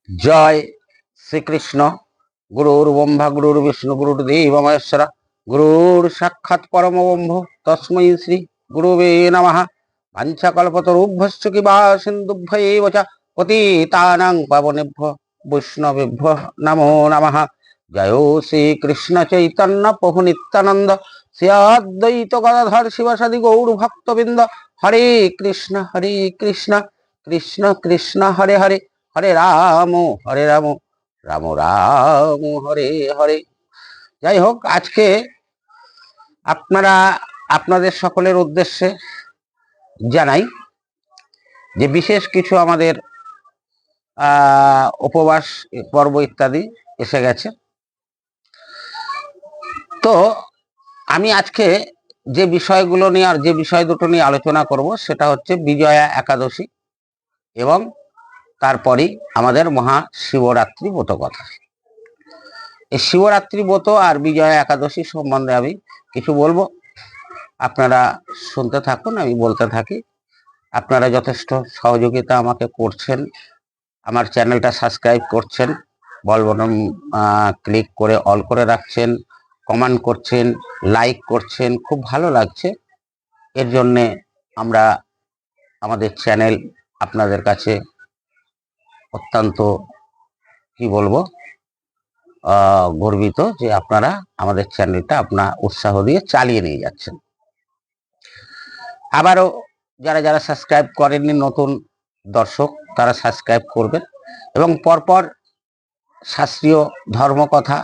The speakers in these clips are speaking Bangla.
জয় শ্রীকৃষ্ণ। গুরুর ব্রহ্মা গুরুর বিষ্ণু গুরুর্দেব মহেশ্বর, গুরুর সাক্ষাৎ পরম ব্রহ্ম, তস্मै শ্রী গুরুবে নমঃ। বাঞ্ছাকল্পতরুভ্যশ্চ কৃপা সিন্ধুভ্যেব চ পতিতানাং পাবনেভ্যো বৈষ্ণবেভ্যো নমো নমঃ। জয় শ্রীকৃষ্ণ চৈতন্য প্রভু নিত্যানন্দ, শ্রী অদ্বৈত গদাধর শিবাসাদি গৌর ভক্তবৃন্দ। হরে কৃষ্ণ কৃষ্ণ কৃষ্ণ হরে হরে, হরে রাম রাম রাম হরে হরে। যাই হোক, আজকে আপনাদের সকলের উদ্দেশ্যে জানাই যে বিশেষ কিছু আমাদের উপবাস পর্ব ইত্যাদি এসে গেছে। তো আমি আজকে যে বিষয়গুলো নিয়ে আর যে বিষয় দুটো নিয়ে আলোচনা করব সেটা হচ্ছে বিজয়া একাদশী এবং তারপরেই আমাদের মহাশিবরাত্রি ব্রত কথা। এই শিবরাত্রি ব্রত আর বিজয়া একাদশী সম্বন্ধে আমি কিছু বলবো, আপনারা শুনতে থাকুন, আমি বলতে থাকি। আপনারা যথেষ্ট সহযোগিতা আমাকে করছেন, আমার চ্যানেলটা সাবস্ক্রাইব করছেন, বল বটন ক্লিক করে অল করে রাখছেন, কমেন্ট করছেন, লাইক করছেন, খুব ভালো লাগছে। এর জন্যে আমরা আমাদের চ্যানেল আপনাদের কাছে অত্যন্ত কি বলবো গর্বিত যে আপনারা আমাদের চ্যানেলটা আপনার উৎসাহ দিয়ে চালিয়ে নিয়ে যাচ্ছেন। আবারও যারা যারা সাবস্ক্রাইব করেননি নতুন দর্শক, তারা সাবস্ক্রাইব করবেন এবং পরপর শাস্ত্রীয় ধর্মকথা,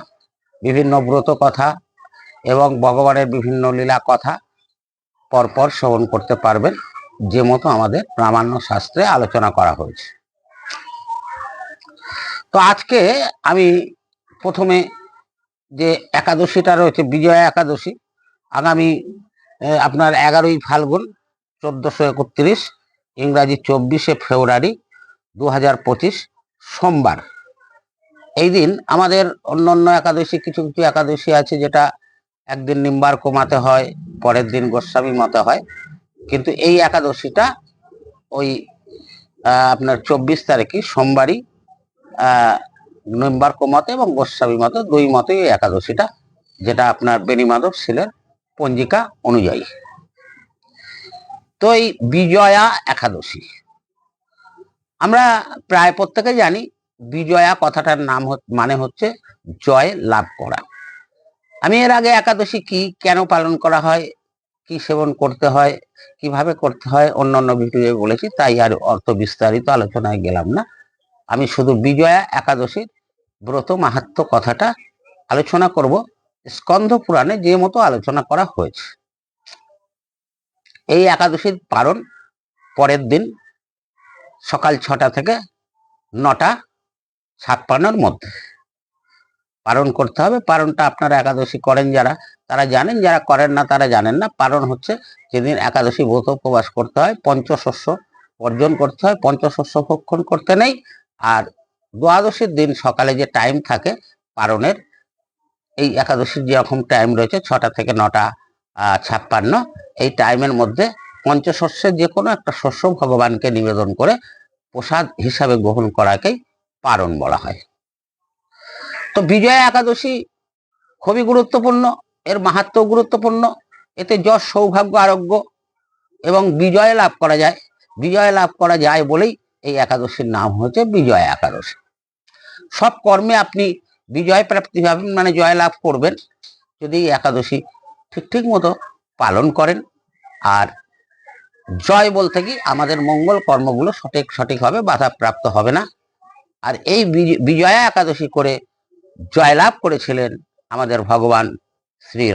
বিভিন্ন ব্রত কথা এবং ভগবানের বিভিন্ন লীলা কথা পরপর শ্রবণ করতে পারবেন, যে মতো আমাদের প্রামাণ্য শাস্ত্রে আলোচনা করা হয়েছে। তো আজকে আমি প্রথমে যে একাদশীটা রয়েছে বিজয়া একাদশী, আগামী আপনার 11ই ফাল্গুন 1431, ইংরাজি 24শে ফেব্রুয়ারি 2025 সোমবার। এই দিন আমাদের অন্যান্য একাদশী, কিছু কিছু একাদশী আছে যেটা একদিন নিম্বার কমাতে হয়, পরের দিন গোস্বামী মতে হয়, কিন্তু এই একাদশীটা ওই আপনার 24 তারিখে সোমবারই নিম্বার কমাতে এবং গোস্বামী মতে দুই মতেই এই একাদশীটা, যেটা আপনার বেণীমাধব শিলের পঞ্জিকা অনুযায়ী। তো এই বিজয়া একাদশী আমরা প্রায় প্রত্যেকে জানি। বিজয়া কথাটার নাম মানে হচ্ছে জয় লাভ করা। আমি এর আগে একাদশী কি, কেন পালন করা হয়, কি সেবন করতে হয়, কিভাবে করতে হয় অন্যান্য ভিডিওয়ে বলেছি, তাই আর অর্থ বিস্তারিত আলোচনায় গেলাম না। আমি শুধু বিজয়া একাদশীর ব্রত মাহাত্ম্য কথাটা আলোচনা করব, স্কন্ধ পুরাণে যে মতো আলোচনা করা হয়েছে। এই একাদশীর পালন পরের দিন সকাল 6টা থেকে 9:56 মধ্যে পালন করতে হবে। পালনটা আপনারা একাদশী করেন যারা, তারা জানেন, যারা করেন না তারা জানেন না। পালন হচ্ছে যেদিন একাদশী ব্রত উপবাস করতে হয়, পঞ্চশস্য বর্জন করতে হয়, পঞ্চশস্য ভক্ষণ করতে নেই। আর দ্বাদশীর দিন সকালে যে টাইম থাকে পালনের, এই একাদশীর যেরকম টাইম রয়েছে 6টা থেকে 9:56, এই টাইমের মধ্যে পঞ্চশস্যের যে কোনো একটা শস্য ভগবানকে নিবেদন করে প্রসাদ হিসাবে গ্রহণ করাকেই পালন বলা হয়। তো বিজয়া একাদশী খুবই গুরুত্বপূর্ণ, এর মাহাত্ম্য গুরুত্বপূর্ণ। এতে যশ, সৌভাগ্য, আরোগ্য এবং বিজয় লাভ করা যায়। বিজয় লাভ করা যায় বলেই এই একাদশীর নাম হয়েছে বিজয়া একাদশী। সব কর্মে আপনি বিজয় প্রাপ্তি পাবেন, মানে জয় লাভ করবেন, যদি একাদশী ঠিক মতো পালন করেন। আর জয় বলতে কি, আমাদের মঙ্গল কর্মগুলো সঠিকভাবে বাধাপ্রাপ্ত হবে না। আর এই বিজয়া একাদশী করে জয়লাভ করেছিলেন আমাদের ভগবান শ্রী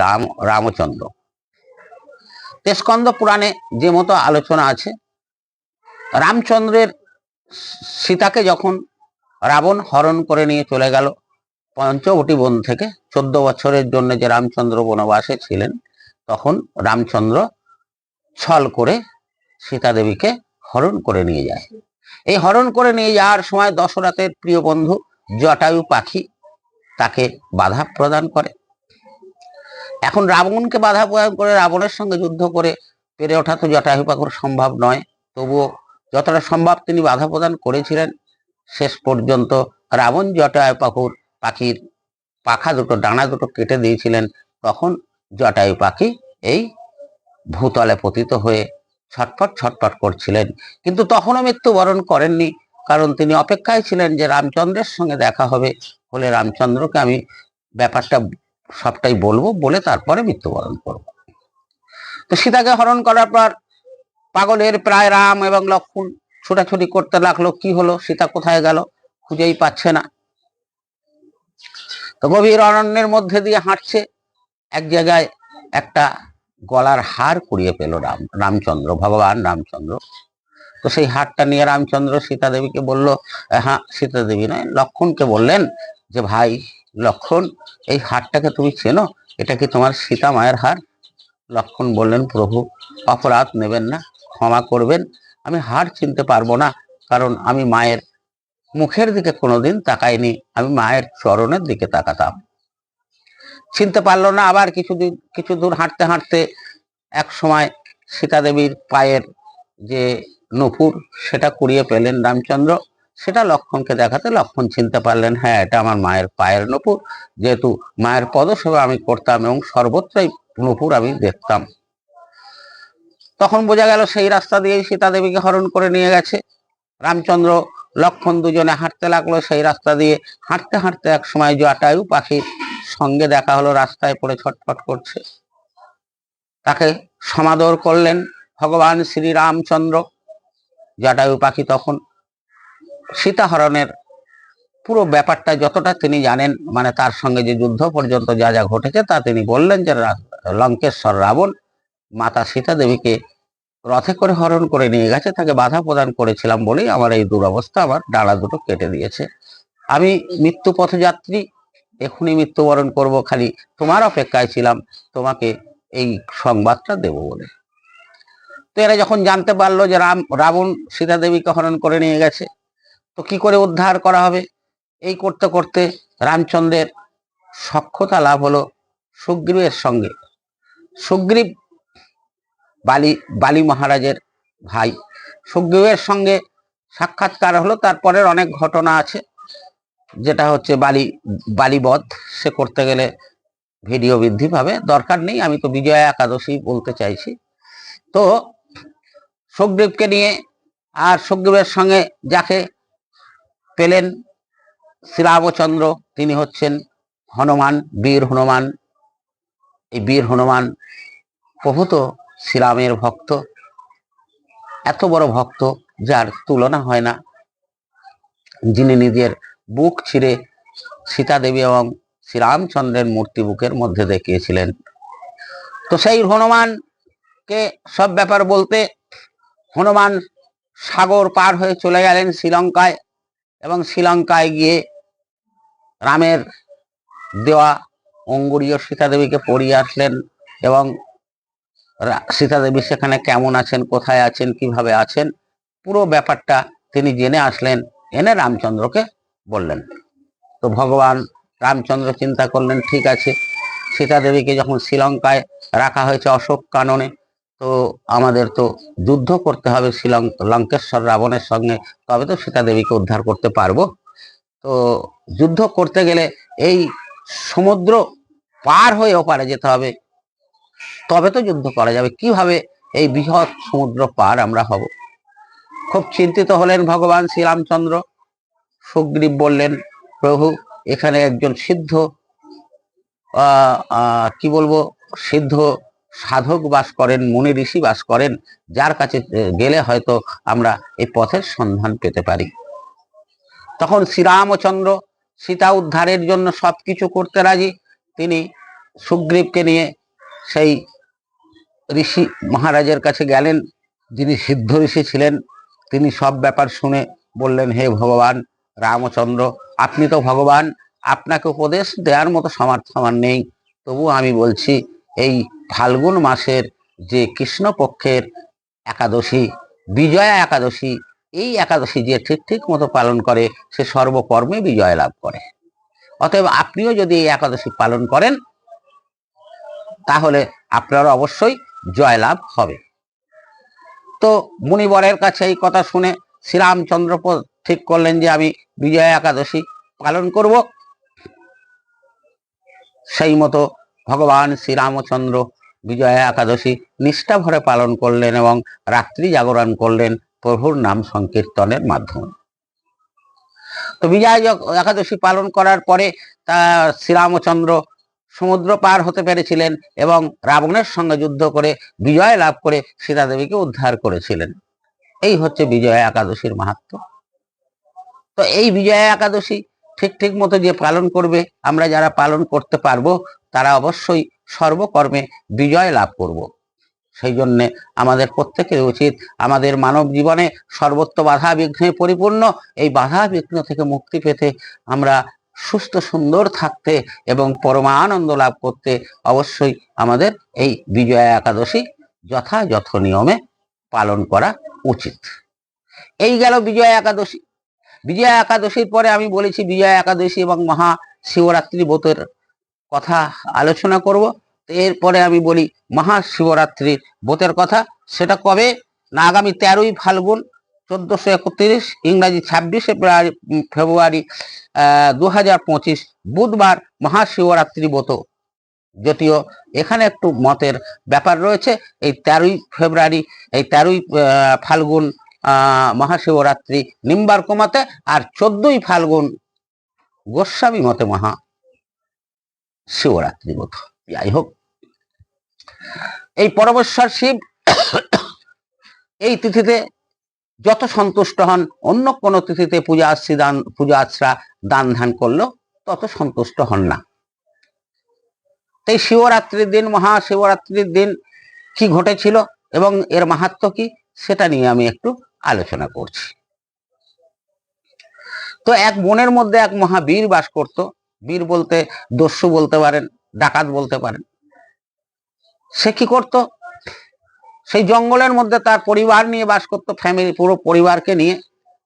রামচন্দ্র। স্কন্ধ পুরাণে যে মতো আলোচনা আছে, রামচন্দ্রের সীতাকে যখন রাবণ হরণ করে নিয়ে চলে গেল পঞ্চবটী বন থেকে, 14 বছরের জন্য যে রামচন্দ্র বনবাসে ছিলেন, তখন রামচন্দ্র ছল করে সীতা দেবীকে হরণ করে নিয়ে যায়। এই হরণ করে নিয়ে যাওয়ার সময় দশরথের প্রিয় বন্ধু জটায়ু পাখি তাকে বাধা প্রদান করে। এখন রাবণকে বাধা প্রদান করে রাবণের সঙ্গে যুদ্ধ করে পেরে ওঠা তো জটায়ু পাখির সম্ভব নয়, তবুও যতটা সম্ভব তিনি বাধা প্রদান করেছিলেন। শেষ পর্যন্ত রাবণ জটায়ু পাখির পাখা দুটো, ডানা দুটো কেটে দিয়েছিলেন, তখন জটায়ু পাখি এই ভূতলে পতিত হয়ে ছটফট ছটফট করছিলেন, কিন্তু তখনও মৃত্যুবরণ করেননি, কারণ তিনি অপেক্ষায় ছিলেন যে রামচন্দ্রের সঙ্গে দেখা হবে, বলে রামচন্দ্রকে আমি ব্যাপারটা সবটাই বলবো, বলে তারপরে মৃত্যুবরণ করব। তো সীতাকে হরণ করার পর পাগলের প্রায় রাম এবং লক্ষ্মণ ছোটাছুটি করতে লাগলো, কি হলো, সীতা কোথায় গেল, খুঁজেই পাচ্ছে না। তো গভীর অরণ্যের মধ্যে দিয়ে হাঁটছে, এক জায়গায় একটা গলার হার কুড়িয়ে পেল রামচন্দ্র, ভগবান রামচন্দ্র। তো সেই হারটা নিয়ে রামচন্দ্র সীতা দেবীকে বলল, হ্যাঁ, সীতা দেবী নয়, লক্ষ্মণকে বললেন যে ভাই লক্ষ্মণ, এই হারটাকে তুমি চেনো, এটা কি তোমার সীতা মায়ের হার? লক্ষ্মণ বললেন, প্রভু অপরাধ নেবেন না, ক্ষমা করবেন, আমি হার চিনতে পারবো না, কারণ আমি মায়ের মুখের দিকে কোনোদিন তাকাইনি, আমি মায়ের চরণের দিকে তাকাতাম। চিনতে পারলো না। আবার কিছু দূর হাঁটতে হাঁটতে এক সময় সীতা দেবীর পায়ের যে নূপুর, সেটা কুড়িয়ে পেলেন রামচন্দ্র, সেটা লক্ষ্মণকে দেখাতে লক্ষ্মণ চিনতে পারলেন, হ্যাঁ, এটা আমার মায়ের পায়ের নূপুর, যেহেতু মায়ের পদসেবা আমি করতাম এবং সর্বত্রই নূপুর আমি দেখতাম। তখন বোঝা গেল সেই রাস্তা দিয়ে সীতা দেবীকে হরণ করে নিয়ে গেছে। রামচন্দ্র লক্ষ্মণ দুজনে হাঁটতে লাগলো, সেই রাস্তা দিয়ে হাঁটতে হাঁটতে এক সময় জটায়ু পাখির সঙ্গে দেখা হলো, রাস্তায় পড়ে ছটফট করছে। তাকে সমাদর করলেন ভগবান শ্রী রামচন্দ্র। জটায়ু পাখি তখন সীতা হরণের পুরো ব্যাপারটা যতটা তিনি জানেন, মানে তার সঙ্গে যে যুদ্ধ পর্যন্ত যা যা ঘটেছে তা তিনি বললেন, যে লঙ্কেশ্বর রাবণ মাতা সীতা দেবীকে রথে করে হরণ করে নিয়ে গেছে, তাকে বাধা প্রদান করেছিলাম বলেই আমার এই দুরবস্থা, আমার ডালা দুটো কেটে দিয়েছে, আমি মৃত্যু পথযাত্রী, এখনই মৃত্যুবরণ করব, খালি তোমার অপেক্ষায় ছিলাম তোমাকে এই সংবাদটা দেব বলে। তো এরা যখন জানতে পারলো যে রাবণ সীতা দেবীকে হরণ করে নিয়ে গেছে, তো কি করে উদ্ধার করা হবে, এই করতে করতে রামচন্দ্রের সখ্যতা লাভ হলো সুগ্রীবের সঙ্গে। সুগ্রীব বালি মহারাজের ভাই, সুগ্রীবের সঙ্গে সাক্ষাৎকার হলো। তারপরের অনেক ঘটনা আছে, যেটা হচ্ছে বালিবধ, সে করতে গেলে ভিডিও বৃদ্ধি পাবে, দরকার নেই, আমি তো বিজয়া একাদশী বলতে চাইছি। তো সুগ্রীবকে নিয়ে, আর সুগ্রীবের সঙ্গে যাকে পেলেন শ্রীরামচন্দ্র, তিনি হচ্ছেন হনুমান, বীর হনুমান। এই বীর হনুমান প্রভূত শ্রীরামের ভক্ত, এত বড় ভক্ত যার তুলনা হয় না, যিনি নিজের বুক ছিঁড়ে সীতা দেবী এবং শ্রীরামচন্দ্রের মূর্তি বুকের মধ্যে দেখিয়েছিলেন। তো সেই হনুমানকে সব ব্যাপার বলতে হনুমান সাগর পার হয়ে চলে গেলেন শ্রীলঙ্কায়, এবং শ্রীলঙ্কায় গিয়ে রামের দেওয়া অঙ্গুরীয় সীতা দেবীকে পরিয়ে আসলেন, এবং সীতা দেবী সেখানে কেমন আছেন, কোথায় আছেন, কিভাবে আছেন, পুরো ব্যাপারটা তিনি জেনে আসলেন, এনে রামচন্দ্রকে বললেন। তো ভগবান রামচন্দ্র চিন্তা করলেন, ঠিক আছে, সীতা দেবীকে যখন শ্রীলঙ্কায় রাখা হয়েছে অশোক কাননে, তো আমাদের তো যুদ্ধ করতে হবে লঙ্কেশ্বর রাবণের সঙ্গে, তবে তো সীতা দেবীকে উদ্ধার করতে পারবো। তো যুদ্ধ করতে গেলে এই সমুদ্র পার হয়ে ওপারে যেতে হবে, তবে তো যুদ্ধ করা যাবে, কিভাবে এই বৃহৎ সমুদ্র পার আমরা হব। খুব চিন্তিত হলেন ভগবান শ্রীরামচন্দ্র। সুগ্রীব বললেন, প্রভু, এখানে একজন সিদ্ধ কি বলবো, সিদ্ধ সাধক বাস করেন, মুনি ঋষি বাস করেন, যার কাছে গেলে হয়তো আমরা এই পথের সন্ধান পেতে পারি। তখন শ্রীরামচন্দ্র সীতা উদ্ধারের জন্য সবকিছু করতে রাজি। তিনি সুগ্রীবকে নিয়ে সেই ঋষি মহারাজের কাছে গেলেন, যিনি সিদ্ধ ঋষি ছিলেন। তিনি সব ব্যাপার শুনে বললেন, হে ভগবান রামচন্দ্র, আপনি তো ভগবান, আপনাকে উপদেশ দেওয়ার মতো সামর্থ্য আমার নেই, তবু আমি বলছি, এই ফাল্গুন মাসের যে কৃষ্ণপক্ষের একাদশী, বিজয়া একাদশী, এই একাদশী যে ঠিক ঠিক মতো পালন করে, সে সর্বকর্মে বিজয় লাভ করে। অতএব আপনিও যদি এই একাদশী পালন করেন, তাহলে আপনার অবশ্যই জয়লাভ হবে। তো মুনিবরের কাছে এই কথা শুনে শ্রীরামচন্দ্র ঠিক করলেন যে আমি বিজয়া একাদশী পালন করব। সেই মতো ভগবান শ্রীরামচন্দ্র বিজয়া একাদশী নিষ্ঠা ভরে পালন করলেন এবং রাত্রি জাগরণ করলেন প্রভুর নাম সংকীর্তনের মাধ্যমে। তো বিজয়া একাদশী পালন করার পরে তা শ্রীরামচন্দ্র সমুদ্র পার হতে পেরেছিলেন এবং রাবণের সঙ্গে যুদ্ধ করে বিজয় লাভ করে সীতা দেবীকে উদ্ধার করেছিলেন। এই হচ্ছে বিজয়া একাদশীর মাহাত্ম্য। তো এই বিজয়া একাদশী ঠিক ঠিক মতো যে পালন করবে, আমরা যারা পালন করতে পারবো তারা অবশ্যই সর্বকর্মে বিজয় লাভ করব। সেই জন্যে আমাদের প্রত্যেকের উচিত আমাদের মানব জীবনে সর্বত্র বাধা বিঘ্নে পরিপূর্ণ, এই বাধা বিঘ্ন থেকে মুক্তি পেতে, আমরা সুস্থ সুন্দর থাকতে এবং পরমানন্দ লাভ করতে অবশ্যই আমাদের এই বিজয়া একাদশী যথাযথ নিয়মে পালন করা উচিত। এই গেল বিজয়া একাদশী। বিজয়া একাদশীর পরে আমি বলেছি বিজয়া একাদশী এবং মহাশিবরাত্রি ব্রতের কথা আলোচনা করব। এরপরে আমি বলি মহাশিবরাত্রির ব্রতের কথা। সেটা কবে না, আগামী 13ই ফাল্গুন 1431, ইংরাজি 26শে ফেব্রুয়ারি 2025 বুধবার মহাশিবরাত্রি ব্রত। যদিও এখানে একটু মতের ব্যাপার রয়েছে। এই 13ই ফেব্রুয়ারি, এই 13ই ফাল্গুন মহাশিবরাত্রি নিম্বার্ক মতে, আর 14ই ফাল্গুন গোস্বামী মতে মহা শিবরাত্রি ব্রত। যাই হোক, এই পরমেশ্বর শিব এই তিথিতে যত সন্তুষ্ট হন, অন্য কোনো তিথিতে পূজা আশ্রা দান ধ্যান করলেও তত সন্তুষ্ট হন না। তাই শিবরাত্রির দিন, মহাশিবরাত্রির দিন কি ঘটেছিল এবং এর মাহাত্ম্য কি, সেটা নিয়ে আমি একটু আলোচনা করছি। তো এক বনের মধ্যে এক মহাবীর বাস করত। বীর বলতে দস্যু বলতে পারেন, ডাকাত বলতে পারেন। সে কি করত, সেই জঙ্গলের মধ্যে তার পরিবার নিয়ে বাস করত, ফ্যামিলি, পুরো পরিবারকে নিয়ে,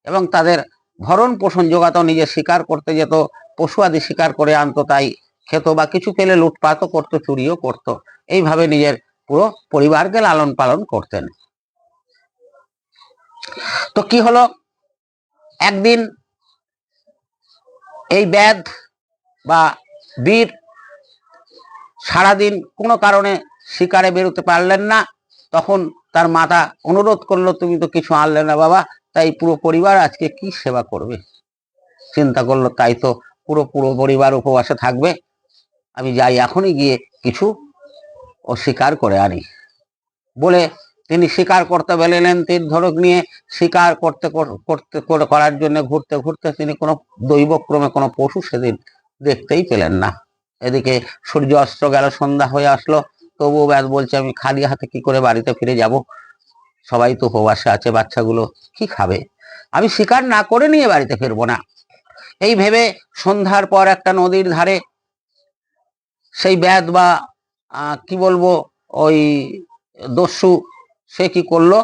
এবং তাদের ভরণ পোষণ জোগাতো। নিজে শিকার করতে যেত, পশু আদি শিকার করে আনতো, তাই খেত, বা কিছু পেলে লুটপাটও করতো, চুরিও করতো। এইভাবে নিজের পুরো পরিবারকে লালন পালন করতেন। তো কি হলো, একদিন এই ব্যাধ বা বীর সারাদিন কোনো কারণে শিকারে বেরোতে পারলেন না। তখন তার মাতা অনুরোধ করলো, তুমি তো কিছু আনলে না বাবা, তাই পুরো পরিবার আজকে কি সেবা করবে। চিন্তা করলো, তাই তো পুরো পরিবার উপবাসে থাকবে, আমি যাই এখনই গিয়ে কিছু ও শিকার করে আনি। বলে তিনি শিকার করতে বেরোলেন। তীর ধনুক নিয়ে শিকার করার জন্য ঘুরতে ঘুরতে তিনি কোনো দৈবক্রমে কোনো পশু সেদিন দেখতেই পেলেন না। এদিকে সূর্য অস্ত গেল, সন্ধ্যা হয়ে আসলো, তবুও ব্যাস বলছে, আমি খালি হাতে কি করে বাড়িতে ফিরে যাব, সবাই তো উপবাসে আছে, বাচ্চাগুলো কি খাবে, আমি শিকার না করে নিয়ে বাড়িতে ফিরবো না। এই ভেবে সন্ধ্যার পর একটা নদীর ধারে সেই ব্যাধ বা কি বলবো, ওই দস্যু, সে কি করলো,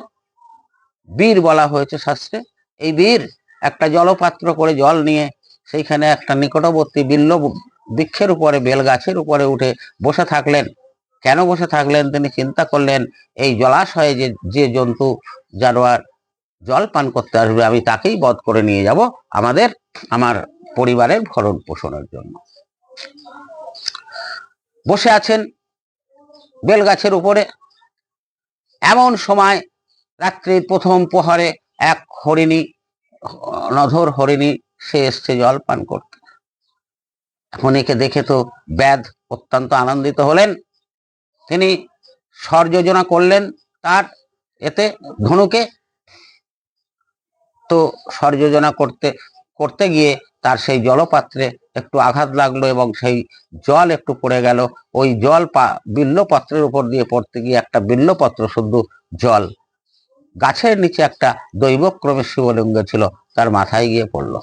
বীর বলা হয়েছে শাস্ত্রে, এই বীর একটা জলপাত্র করে জল নিয়ে সেইখানে একটা নিকটবর্তী বৃক্ষের উপরে, বেল গাছের উপরে উঠে বসে থাকলেন। কেন বসে থাকলেন, তিনি চিন্তা করলেন, এই জলাশয়ে যে জন্তু জানোয়ার জল পান করতে আসবে, আমি তাকেই বধ করে নিয়ে যাব আমার পরিবারের ভরণ পোষণের জন্য। বসে আছেন বেল গাছের উপরে। এমন সময় রাত্রির প্রথম প্রহরে এক হরিণী, নধর হরিণী, সে এসছে জল পান করতে। এখন একে দেখে তো ব্যাধ অত্যন্ত আনন্দিত হলেন। তিনি স্বর যোজনা করলেন তার এতে ধনুকে। তো স্বর যোজনা করতে গিয়ে তার সেই জলপাত্রে একটু আঘাত লাগলো এবং সেই জল একটু পড়ে গেল। ওই জল বিল্লপত্রের উপর দিয়ে পড়তে গিয়ে একটা বিল্লপত্র শুদ্ধ জল গাছের নিচে একটা দৈবক্রমে শিবলিঙ্গ ছিল, তার মাথায় গিয়ে পড়ল।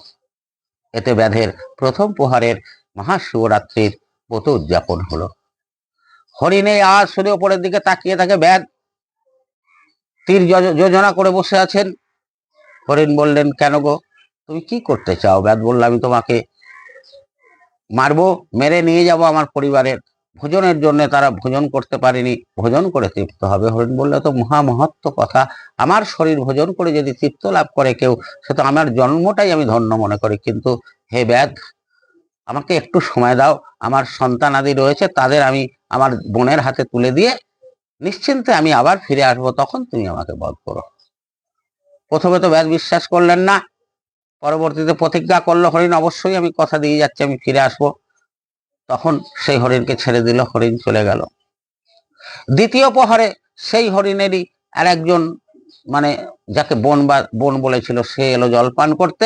এতে ব্যাধের প্রথম প্রহারের মহাশিবরাত্রির ব্রত উদযাপন হলো। হরিণে আজ শুনে ওপরের দিকে তাকিয়ে থাকে ব্যাধ তীর যোজনা করে বসে আছেন। হরিণ বললেন, কেন গো, তুমি কি করতে চাও? ব্যাধ বলল, আমি তোমাকে মারবো, মেরে নিয়ে যাব আমার পরিবারের ভোজনের জন্য তারা ভোজন করতে পারেনি, ভোজন করে তৃপ্ত হবে। হরিণ বললে তো মহামহত্ব কথা, আমার শরীর ভোজন করে যদি তৃপ্ত লাভ করে কেউ, সে তো আমার জন্মটাই আমি ধন্য মনে করি। কিন্তু হে ব্যাধ, আমাকে একটু সময় দাও, আমার সন্তান আদি রয়েছে, তাদের আমি আমার বোনের হাতে তুলে দিয়ে নিশ্চিন্তে আমি আবার ফিরে আসবো, তখন তুমি আমাকে বধ করো। প্রথমে তো ব্যাধ বিশ্বাস করলেন না, পরবর্তীতে প্রতিজ্ঞা করলো হরিণ অবশ্যই আমি কথা দিয়ে যাচ্ছি, আমি ফিরে আসবো। তখন সেই হরিণকে ছেড়ে দিল, হরিণ চলে গেল। দ্বিতীয় প্রহরে সেই হরিণেরই আর একজন, মানে যাকে বোন বলেছিল, সে এলো জলপান করতে।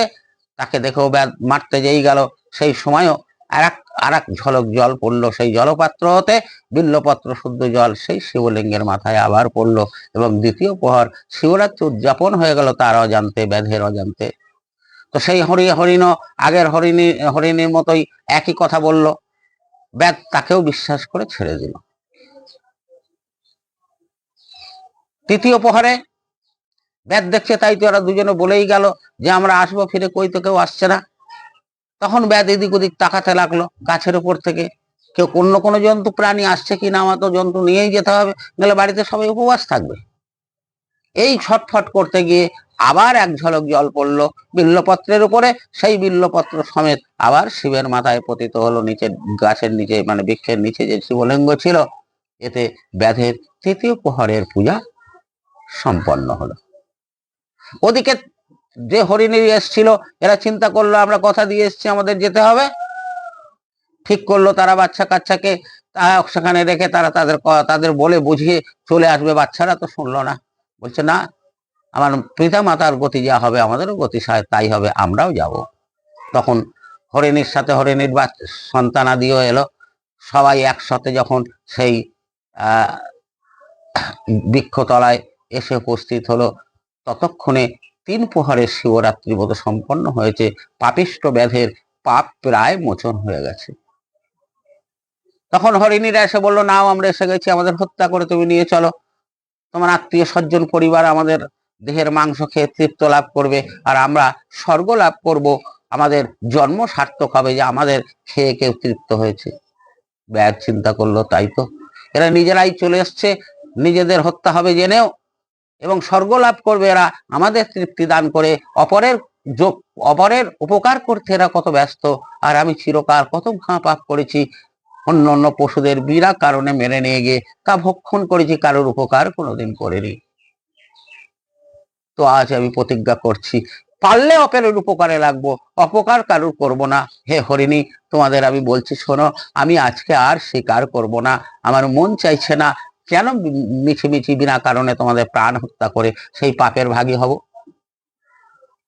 তাকে দেখেও ব্যাধ মারতে যেই গেল, সেই সময়ও আর এক ঝলক জল পড়লো সেই জলপাত্র হতে, বিল্লপত্র শুদ্ধ জল সেই শিবলিঙ্গের মাথায় আবার পড়লো। এবং দ্বিতীয় প্রহর শিবরাত্রি উদযাপন হয়ে গেল তার অজান্তে, ব্যাধের অজান্তে। তো সেই হরিণও আগের হরিণীর মতোই একই কথা বলল, ব্যাধ তাকেও বিশ্বাস করে ছেড়ে দিল। তৃতীয় প্রহরে ব্যাধ দেখছে, তাই তো এরা দুজনে বলেই গেল যে আমরা আসবো, ফিরে কই তো কেউ আসছে না। তখন ব্যাধ এদিক ওদিক তাকাতে লাগলো গাছের উপর থেকে, কেউ অন্য কোনো জন্তু প্রাণী আসছে কি না, আমার তো জন্তু নিয়েই যেতে হবে, নাহলে বাড়িতে সবাই উপবাস থাকবে। এই ছটফট করতে গিয়ে আবার এক ঝলক জল পড়লো বিল্লপত্রের উপরে, সেই বিল্লপত্র সমেত আবার শিবের মাথায় পতিত হলো, নিচে গাছের নিচে, মানে বৃক্ষের নিচে যে শিবলিঙ্গ ছিল। এতে ব্যাধের তৃতীয় প্রহরের পূজা সম্পন্ন হলো। ওদিকে যে হরিণী এসছিল, এরা চিন্তা করলো আমরা কথা দিয়ে এসছি, আমাদের যেতে হবে। ঠিক করলো তারা বাচ্চা কাচ্চাকে সেখানে রেখে তারা তাদের বলে বুঝিয়ে চলে আসবে। বাচ্চারা তো শুনলো না, বলছে না, আমার পিতা মাতার গতি যা হবে আমাদেরও গতি তাই হবে, আমরাও যাব। তখন হরিণীর সাথে হরিণীর সন্তানাদিও এলো, সবাই একসাথে যখন সেই বৃক্ষতলায় এসে উপস্থিত হলো, ততক্ষণে 3 প্রহরের শিবরাত্রি ব্রত সম্পন্ন হয়েছে। পাপিষ্ট ব্যাধের পাপ প্রায় মোচন হয়ে গেছে। তখন হরিণীরা এসে বললো, নাও আমরা এসে গেছি, আমাদের হত্যা করে তুমি নিয়ে চলো, তোমার আত্মীয় স্বজন পরিবার আমাদের দেহের মাংস খেয়ে তৃপ্ত লাভ করবে, আর আমরা স্বর্গ লাভ করব, আমাদের জন্ম সার্থক হবে যে আমাদের খেয়ে কেউ তৃপ্ত হয়েছে। ব্যাধ চিন্তা করলো, তাই তো, এরা নিজেরাই চলে এসছে, নিজেদের হত্যা হবে জেনেও, এবং স্বর্গ লাভ করবে এরা আমাদের তৃপ্তি দান করে, অপরের উপকার করতে এরা কত ব্যস্ত। আর আমি চিরকাল কত পাপ করেছি, অন্য অন্য পশুদের বিনা কারণে মেরে নিয়ে গিয়ে তা ভক্ষণ করেছি, কারোর উপকার কোনোদিন করিনি। তো আজ আমি প্রতিজ্ঞা করছি, পারলে অপরের উপকারে লাগবো, অপকার কারুর করব না। হে হরিণী, তোমাদের আমি বলছি শোনো, আমি আজকে আর স্বীকার করব না, আমার মন চাইছে না, কেন মিছিমিছি বিনা কারণে তোমাদের প্রাণ হত্যা করে সেই পাপের ভাগী হব।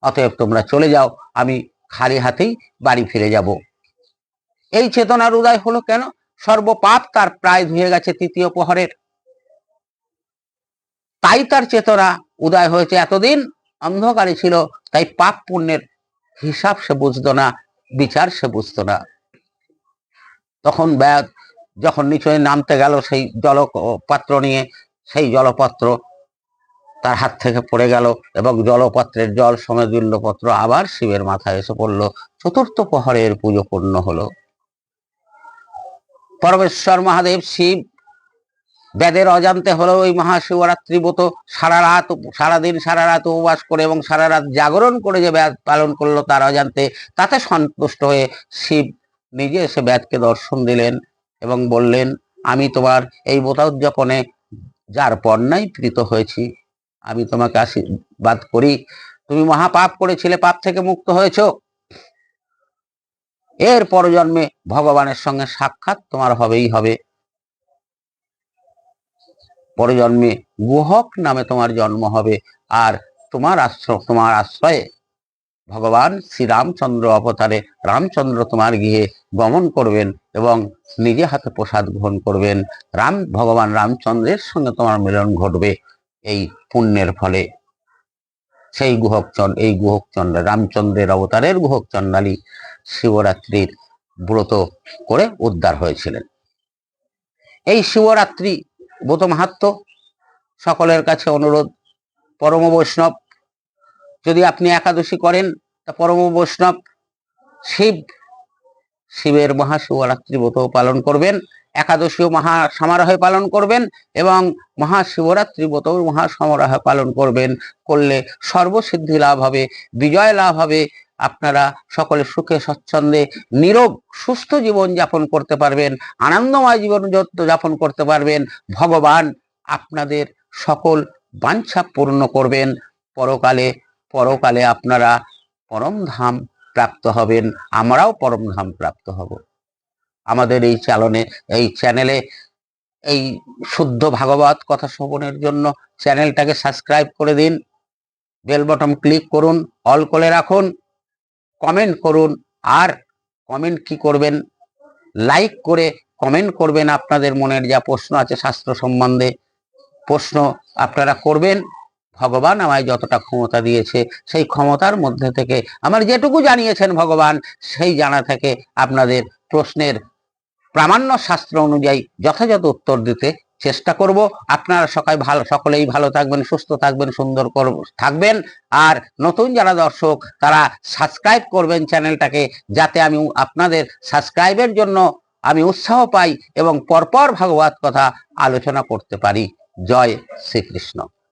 অতএব তোমরা চলে যাও, আমি খালি হাতেই বাড়ি ফিরে যাব। এই চেতনার উদয় হলো কেন? সর্বপাপ তার প্রায় ধুয়ে গেছে তৃতীয় প্রহরের, তাই তার চেতনা উদয় হয়েছে। এতদিন অন্ধকারে ছিল, তাই পাপ পুণ্যের হিসাব সে বুঝতো না, বিচার সে বুঝতো না। তখন ব্যাধ যখন নিচে নামতে গেল সেই জলপাত্র নিয়ে, সেই জলপাত্র তার হাত থেকে পড়ে গেল, এবং জলপাত্রের জল সমেত বিল্লপত্র আবার শিবের মাথায় এসে পড়ল। চতুর্থ প্রহরের পুজো পূর্ণ হলো। পরমেশ্বর মহাদেব শিব বেদের অজান্তে হলো ওই মহাশিবরাত্রি ব্রত সারাদিন সারা রাত উপবাস করে এবং সারা রাত জাগরণ করে যে ব্যাধ পালন করলো তার অজান্তে, তাতে সন্তুষ্ট হয়ে শিব নিজে এসে ব্যাধকে দর্শন দিলেন এবং বললেন, আমি তোমার এই ব্রত উদযাপনে যার পর্ণায় প্রীত হয়েছি, আমি তোমাকে আশীর্বাদ করি, তুমি মহাপাপ করেছিলে, পাপ থেকে মুক্ত হয়েছ, এর পরজন্মে ভগবানের সঙ্গে সাক্ষাৎ তোমার হবেই হবে। পরজন্মে গুহক নামে তোমার জন্ম হবে, আর তোমার আশ্রয়ে ভগবান শ্রীরামচন্দ্র অবতারে রামচন্দ্র তোমার গৃহে গমন করবেন এবং নিজে হাতে প্রসাদ গ্রহণ করবেন। ভগবান রামচন্দ্রের সঙ্গে তোমার মিলন ঘটবে এই পুণ্যের ফলে। সেই এই গুহকচন্দ্র রামচন্দ্রের অবতারের গুহক চণ্ডালী শিবরাত্রির ব্রত করে উদ্ধার হয়েছিলেন। এই শিবরাত্রি ব্রত মাহাত্ম্য সকলের কাছে অনুরোধ, পরম বৈষ্ণব যদি আপনি একাদশী করেন, তা পরম বৈষ্ণব শিবের মহাশিবরাত্রি ব্রত পালন করবেন। একাদশীও মহা সমারোহে পালন করবেন এবং মহাশিবরাত্রি ব্রতও মহা সমারোহে পালন করবেন। করলে সর্বসিদ্ধি লাভ হবে, বিজয় লাভ হবে। আপনারা সকলে সুখে স্বচ্ছন্দে নীরব সুস্থ জীবন যাপন করতে পারবেন, আনন্দময় জীবন যাপন করতে পারবেন। ভগবান আপনাদের সকল বাঞ্ছা পূর্ণ করবেন। পরকালে আপনারা পরমধাম প্রাপ্ত হবেন, আমরাও পরমধাম প্রাপ্ত হব। আমাদের এই চ্যানেলে এই শুদ্ধ ভাগবত কথা শ্রবণের জন্য চ্যানেলটাকে সাবস্ক্রাইব করে দিন, বেল বটন ক্লিক করুন, অল করে রাখুন, কমেন্ট করুন। আর কমেন্ট কি করবেন? লাইক করে কমেন্ট করবেন। আপনাদের মনের যা প্রশ্ন আছে শাস্ত্র সম্বন্ধে প্রশ্ন আপনারা করবেন। ভগবান আমায় যতটা ক্ষমতা দিয়েছে সেই ক্ষমতার মধ্যে থেকে আমার যেটুকু জানিয়েছেন ভগবান, সেই জানা থেকে আপনাদের প্রশ্নের প্রামাণ্য শাস্ত্র অনুযায়ী যথাযথ উত্তর দিতে চেষ্টা করব। আপনারা সকলেই ভালো থাকবেন, সুস্থ থাকবেন, সুন্দর থাকবেন। আর নতুন যারা দর্শক তারা সাবস্ক্রাইব করবেন চ্যানেলটাকে, যাতে আমি আপনাদের সাবস্ক্রাইবের জন্য আমি উৎসাহ পাই এবং পরপর ভাগবত কথা আলোচনা করতে পারি। জয় শ্রীকৃষ্ণ।